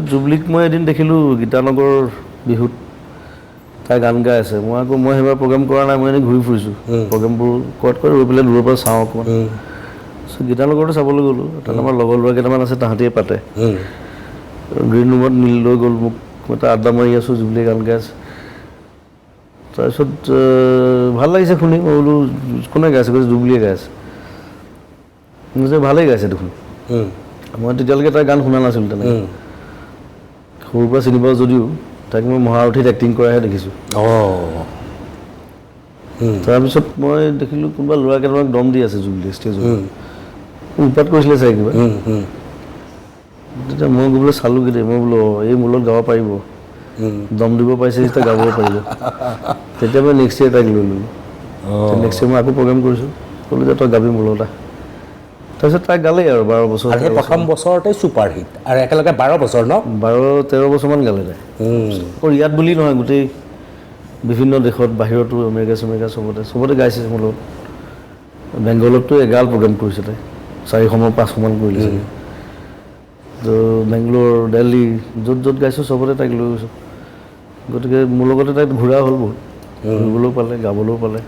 জুবলিক মই এদিন দেখিলোঁ গীতানগৰ বিহুত তাই গান গাই আছে মই সেইবাৰ প্ৰগ্ৰেম কৰা নাই মই এনেই ঘূৰি ফুৰিছোঁ প্ৰগ্ৰেমবোৰ ক'ত ৰৈ পেলাই দূৰৰ পৰা চাওঁ অকণমান গীতানগৰটো চাবলৈ গ'লোঁ তাত আমাৰ লগৰ ল'ৰা কেইটামান আছে তাহাঁতিয়ে পাতে গ্ৰীণ ৰুমত লৈ গ'ল মোক মই তাত আড্ডা মাৰি আছোঁ জুবলিয়ে গান গাই আছে তাৰপিছত ভাল লাগিছে শুনি মই বোলো কোনে গাইছে কৈছে জুবলিয়ে গাই আছে যে ভালেই গাইছে দেখোন মই তেতিয়ালৈকে তাই গান শুনা নাছিলোঁ তেনেকৈ সৰুৰ পৰা চিনি পাওঁ যদিও তাইক মই মহাৰথীত এক্টিং কৰাহে দেখিছোঁ তাৰপিছত মই দেখিলোঁ কোনোবা ল'ৰা কেইটামানক দম দি আছে জুবলিয়ে ষ্টেজত উৎপাত কৰিছিলে চাগে কিবা তেতিয়া মই গৈ পেলাই চালোঁগৈ দেই মই বোলো এই মোৰ লগত গাব পাৰিব দম দিব পাৰিছে যেতিয়া গাব পাৰিব তেতিয়া মই নেক্সট ইয়েৰ তাইক লৈ ল'লোঁ নেক্সট ইয়েৰ মই আকৌ প্ৰগ্ৰেম কৰিছোঁ ক'লোঁ যে তই গাবি মোৰ লগত তাৰপিছত তাই গালেই আৰু 12 বছৰ প্ৰথম বছৰতে ছুপাৰ হিট আৰু একেলগে 12 বছৰ ন 12-13 বছৰমান গালে তাই অকল ইয়াত বুলি নহয় গোটেই বিভিন্ন দেশত বাহিৰতো আমেৰিকা চবতে গাইছে মোৰ লগত বেংগলততো এগাল প্ৰগ্ৰেম কৰিছে তাই 400-500মান কৰিলে চাগে তো বেংগলোৰ দিল্লী য'ত গাইছোঁ চবতে তাইক লৈ গৈছোঁ গতিকে মোৰ লগতে তাইক ঘূৰা হ'ল বহুত ঘূৰিবলৈও পালে গাবলৈও পালে